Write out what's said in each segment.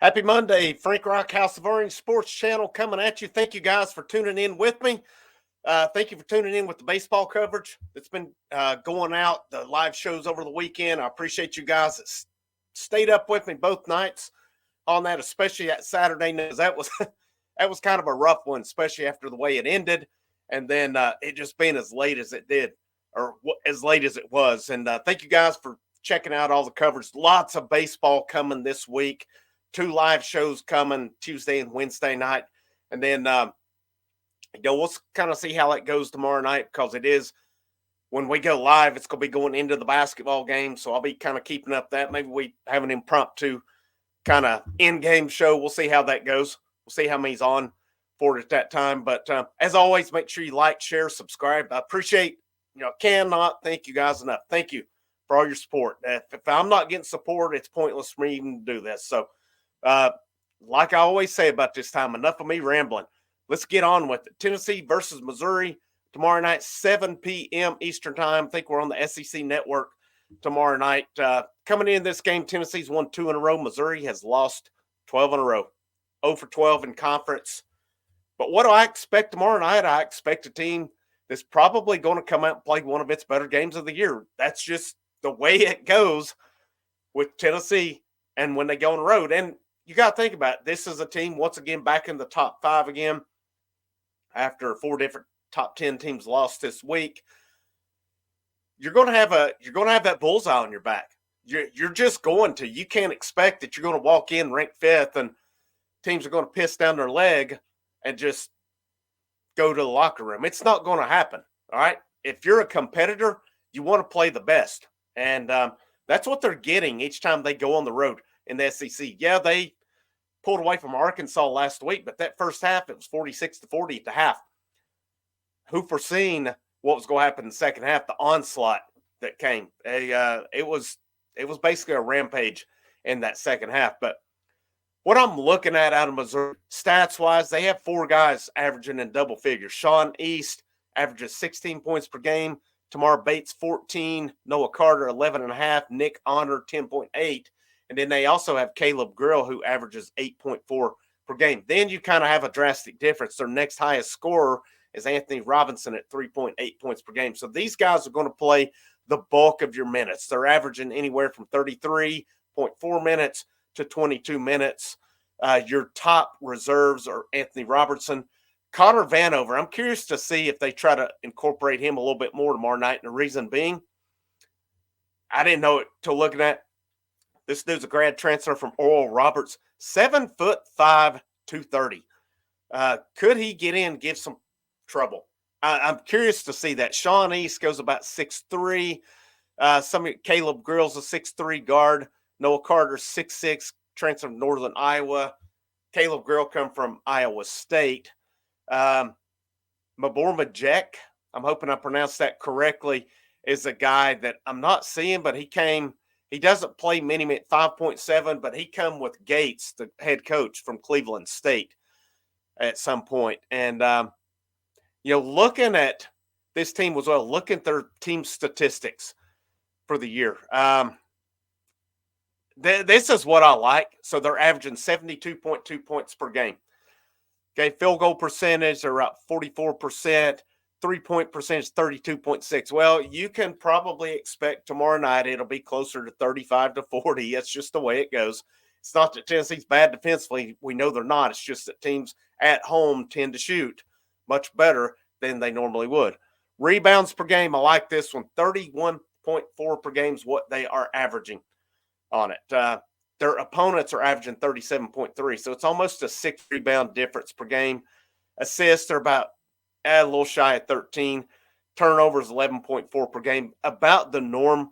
Happy Monday, Frank Rock House of Orange Sports Channel coming at you. Thank you guys for tuning in with me. Thank you for tuning in with the baseball coverage that's been going out, the live shows over the weekend. I appreciate you guys that stayed up with me both nights on that, especially that Saturday night. That was that was kind of a rough one, especially after the way it ended, and then it just being as late as it did, or as late as it was. And thank you guys for checking out all the coverage. Lots of baseball coming this week. Two live shows coming Tuesday and Wednesday night, and then we'll kind of see how it goes tomorrow night because it is when we go live. It's going to be going into the basketball game, so I'll be kind of keeping up that. Maybe we have an impromptu kind of in-game show. We'll see how that goes. We'll see how many's on for it at that time. But as always, make sure you like, share, subscribe. I appreciate, cannot thank you guys enough. Thank you for all your support. If I'm not getting support, it's pointless for me even to do this. So, like I always say about this time, enough of me rambling. Let's get on with it. Tennessee versus Missouri tomorrow night, 7 p.m. Eastern time. I think we're on the SEC network tomorrow night. Coming in this game, Tennessee's won 2 in a row. Missouri has lost 12 in a row. 0 for 12 in conference. But what do I expect tomorrow night? I expect a team that's probably going to come out and play one of its better games of the year. That's just the way it goes with Tennessee and when they go on the road. And you got to think about it. This is a team, once again, back in the top 5 again after 4 different top 10 teams lost this week. You're going to have that bullseye on your back. You're just going to. You can't expect that you're going to walk in ranked 5th and teams are going to piss down their leg and just go to the locker room. It's not going to happen, all right? If you're a competitor, you want to play the best. And that's what they're getting each time they go on the road in the SEC. Yeah, they pulled away from Arkansas last week, but that first half, it was 46-40 at the half. Who foreseen what was going to happen in the second half? The onslaught that came. It was basically a rampage in that second half. But what I'm looking at out of Missouri, stats-wise, they have 4 guys averaging in double figures. Sean East averages 16 points per game. Tamar Bates, 14. Noah Carter, 11.5. Nick Honor, 10.8. And then they also have Caleb Grill, who averages 8.4 per game. Then you kind of have a drastic difference. Their next highest scorer is Anthony Robinson at 3.8 points per game. So these guys are going to play the bulk of your minutes. They're averaging anywhere from 33.4 minutes to 22 minutes. Your top reserves are Anthony Robertson. Connor Vanover, I'm curious to see if they try to incorporate him a little bit more tomorrow night. And the reason being, I didn't know it till looking at this dude's a grad transfer from Oral Roberts, 7'5", 230. Could he get in and give some trouble? I'm curious to see that. Sean East goes about 6'3". Caleb Grill's a 6'3" guard. Noah Carter's 6'6", transfer from Northern Iowa. Caleb Grill come from Iowa State. Mabor Majek, I'm hoping I pronounced that correctly, is a guy that I'm not seeing, but he doesn't play many minutes, 5.7, but he come with Gates, the head coach from Cleveland State at some point. And, looking at this team as well, look at their team statistics for the year. This is what I like. So they're averaging 72.2 points per game. Okay, field goal percentage, they're up 44%. 3-point percentage, 32.6. Well, you can probably expect tomorrow night it'll be closer to 35-40. That's just the way it goes. It's not that Tennessee's bad defensively. We know they're not. It's just that teams at home tend to shoot much better than they normally would. Rebounds per game, I like this one. 31.4 per game is what they are averaging on it. Their opponents are averaging 37.3, so it's almost a 6 rebound difference per game. Assists are about a little shy of 13. Turnovers 11.4 per game, about the norm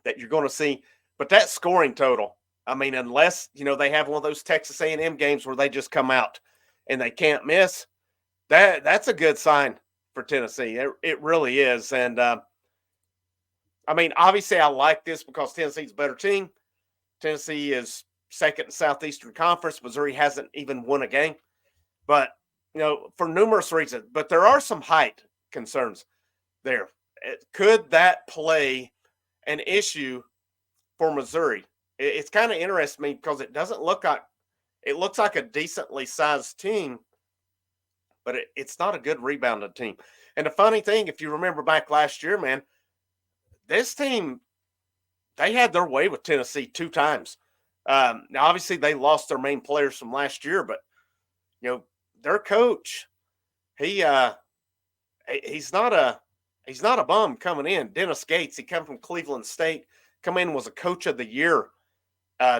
that you're going to see. But that scoring total, I mean, unless they have one of those Texas A&M games where they just come out and they can't miss, that's a good sign for Tennessee. It really is. And obviously I like this because Tennessee's a better team. Tennessee is second in Southeastern Conference. Missouri hasn't even won a game, but for numerous reasons. But there are some height concerns there. Could that play an issue for Missouri? it's kind of interesting me because it doesn't look like it looks like a decently sized team, but it's not a good rebounding team. And the funny thing, if you remember back last year, man, this team they had their way with Tennessee 2 times. Now, obviously, they lost their main players from last year, but you know their coach, he he's not a bum coming in. Dennis Gates, he come from Cleveland State, come in was a coach of the year,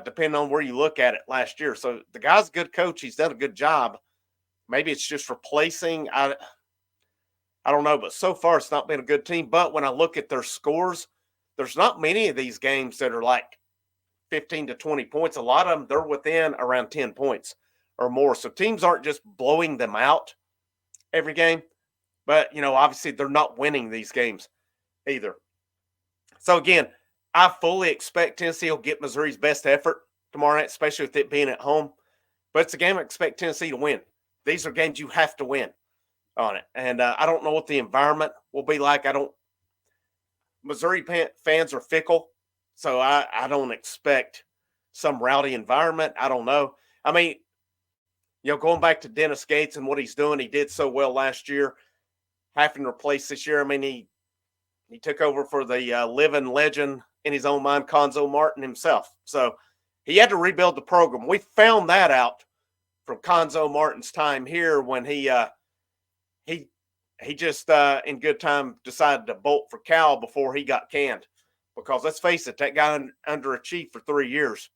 depending on where you look at it last year. So the guy's a good coach. He's done a good job. Maybe it's just replacing. I don't know, but so far it's not been a good team. But when I look at their scores, there's not many of these games that are like 15 to 20 points. A lot of them, they're within around 10 points or more. So teams aren't just blowing them out every game. But, obviously they're not winning these games either. So, again, I fully expect Tennessee will get Missouri's best effort tomorrow night, especially with it being at home. But it's a game I expect Tennessee to win. These are games you have to win on it. And I don't know what the environment will be like. Missouri fans are fickle, so I don't expect some rowdy environment. I don't know. I mean, going back to Dennis Gates and what he's doing, he did so well last year, having to replace this year. I mean, he took over for the living legend in his own mind, Cuonzo Martin himself. So he had to rebuild the program. We found that out from Cuonzo Martin's time here when he just in good time decided to bolt for Cal before he got canned. Because let's face it, that guy underachieved for 3 years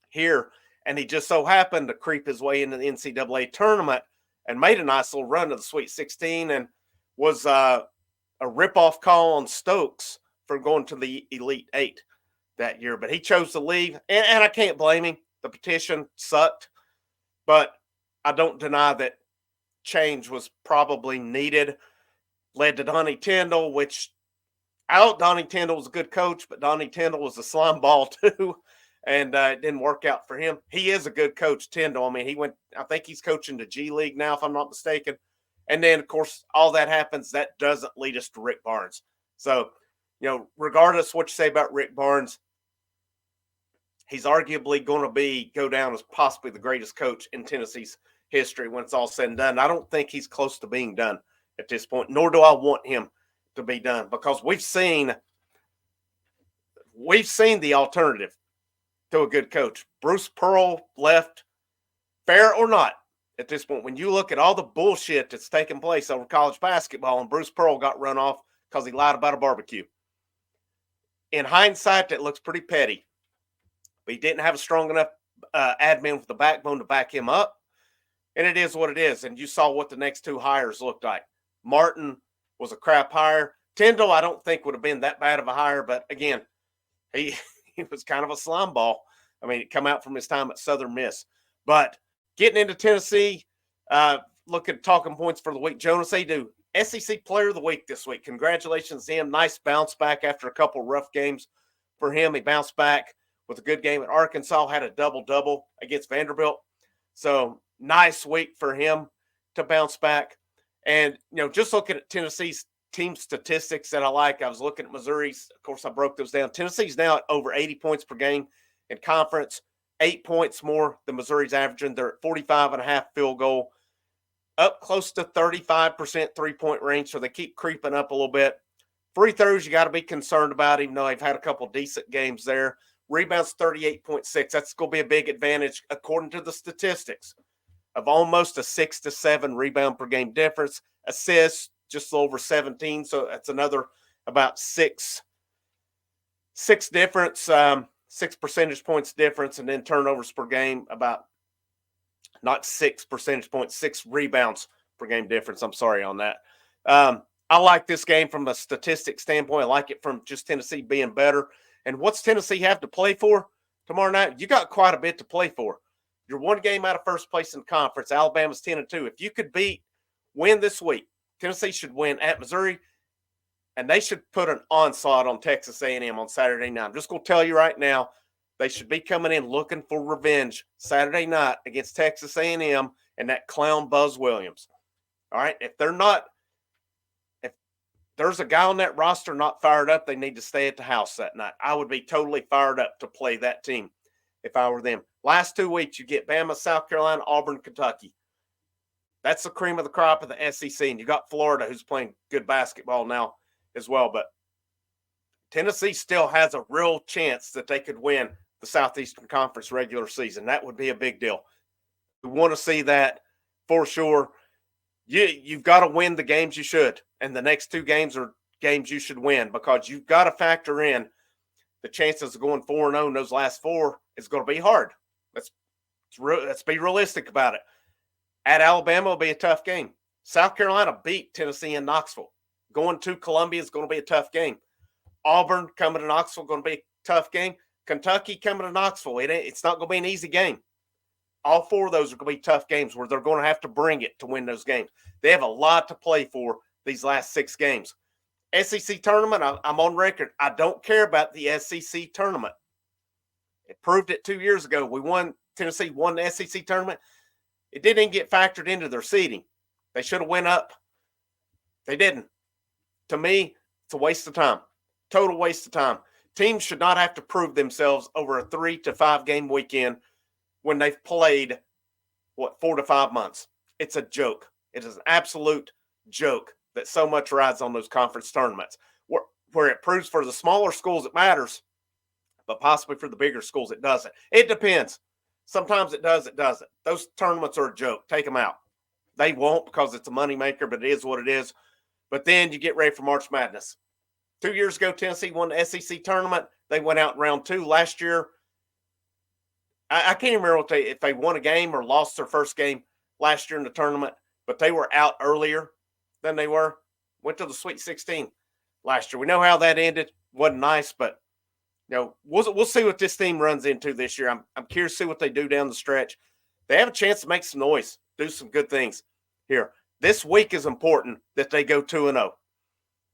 here, and he just so happened to creep his way into the NCAA tournament and made a nice little run to the Sweet 16 and was a rip-off call on Stokes for going to the Elite Eight that year. But he chose to leave, and I can't blame him. The petition sucked, but I don't deny that change was probably needed. Led to Donnie Tyndall, which Donnie Tyndall was a good coach, but Donnie Tyndall was a slime ball too, and it didn't work out for him. He is a good coach, Tyndall. I mean, I think he's coaching the G League now, if I'm not mistaken. And then, of course, all that happens, that doesn't lead us to Rick Barnes. So, regardless of what you say about Rick Barnes, he's arguably going to go down as possibly the greatest coach in Tennessee's history when it's all said and done. I don't think he's close to being done at this point, nor do I want him to be done, because we've seen the alternative to a good coach. Bruce Pearl left, fair or not, at this point. When you look at all the bullshit that's taken place over college basketball, and Bruce Pearl got run off because he lied about a barbecue. In hindsight, that looks pretty petty, but he didn't have a strong enough admin with the backbone to back him up. And it is what it is. And you saw what the next 2 hires looked like. Martin was a crap hire. Tyndall, I don't think would have been that bad of a hire, but again, he was kind of a slime ball. I mean, it come out from his time at Southern Miss. But getting into Tennessee, look at talking points for the week. Jonas Aidoo, SEC Player of the Week this week. Congratulations to him. Nice bounce back after a couple rough games for him. He bounced back with a good game at Arkansas, had a double-double against Vanderbilt. So nice week for him to bounce back. And, just looking at Tennessee's team statistics that I like, I was looking at Missouri's. Of course, I broke those down. Tennessee's now at over 80 points per game in conference, 8 points more than Missouri's averaging. They're at 45.5 field goal, up close to 35% three-point range, so they keep creeping up a little bit. Free throws, you got to be concerned about, even though they've had a couple decent games there. Rebounds, 38.6. That's going to be a big advantage, according to the statistics, of almost a 6 to 7 rebound per game difference. Assists, just over 17, so that's another about six difference, 6 percentage points difference, and then turnovers per game, about not 6 percentage points, 6 rebounds per game difference. I'm sorry on that. I like this game from a statistic standpoint. I like it from just Tennessee being better. And what's Tennessee have to play for tomorrow night? You got quite a bit to play for. You're 1 game out of first place in the conference. Alabama's 10-2. If you could win this week, Tennessee should win at Missouri, and they should put an onslaught on Texas A&M on Saturday night. I'm just going to tell you right now, they should be coming in looking for revenge Saturday night against Texas A&M and that clown Buzz Williams. All right, if there's a guy on that roster not fired up, they need to stay at the house that night. I would be totally fired up to play that team if I were them. Last 2 weeks, you get Bama, South Carolina, Auburn, Kentucky. That's the cream of the crop of the SEC. And you got Florida, who's playing good basketball now as well. But Tennessee still has a real chance that they could win the Southeastern Conference regular season. That would be a big deal. We want to see that for sure. You've got to win the games you should. And the next 2 games are games you should win, because you've got to factor in the chances of going 4-0 in those last 4 is going to be hard. Let's be realistic about it. At Alabama will be a tough game. South Carolina beat Tennessee in Knoxville. Going to Columbia is going to be a tough game. Auburn coming to Knoxville going to be a tough game. Kentucky coming to Knoxville, it's not going to be an easy game. All 4 of those are going to be tough games where they're going to have to bring it to win those games. They have a lot to play for these last 6 games. SEC tournament, I'm on record. I don't care about the SEC tournament. It proved it 2 years ago. Tennessee won the SEC tournament. It didn't get factored into their seeding. They should have went up. They didn't. To me, it's a waste of time. Total waste of time. Teams should not have to prove themselves over a 3 to 5 game weekend when they've played, 4 to 5 months. It's a joke. It is an absolute joke that so much rides on those conference tournaments. Where it proves for the smaller schools it matters, but possibly for the bigger schools it doesn't. It depends. Sometimes it does, it doesn't. Those tournaments are a joke. Take them out. They won't, because it's a moneymaker, but it is what it is. But then you get ready for March Madness. 2 years ago, Tennessee won the SEC tournament. They went out in round 2 last year. I can't even remember if they won a game or lost their first game last year in the tournament, but they were out earlier than they were. Went to the Sweet 16 last year. We know how that ended. Wasn't nice, but we'll see what this team runs into this year. I'm curious to see what they do down the stretch. They have a chance to make some noise, do some good things here. This week is important that they go 2-0.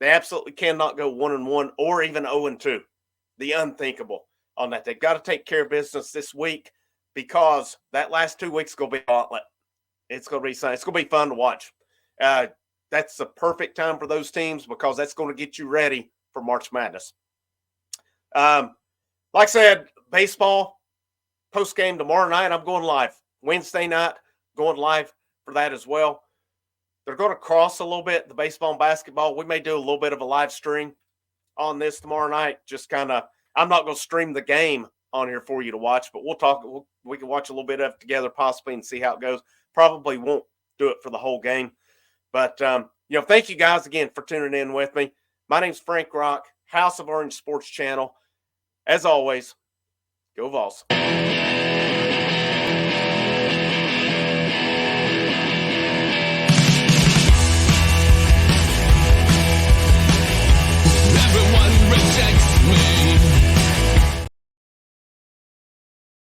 They absolutely cannot go 1-1 or even 0-2. The unthinkable on that. They've got to take care of business this week, because that last 2 weeks is going to be a gauntlet. It's going to be fun. It's going to be fun to watch. That's the perfect time for those teams, because that's going to get you ready for March Madness. Like I said, baseball post-game tomorrow night, I'm going live. Wednesday night, going live for that as well. They're going to cross a little bit, the baseball and basketball. We may do a little bit of a live stream on this tomorrow night. Just kind of, I'm not going to stream the game on here for you to watch, but we'll talk. We can watch a little bit of it together possibly and see how it goes. Probably won't do it for the whole game. But, thank you guys again for tuning in with me. My name's Frank Rock, House of Orange Sports Channel. As always, go Vols. Everyone rejects me.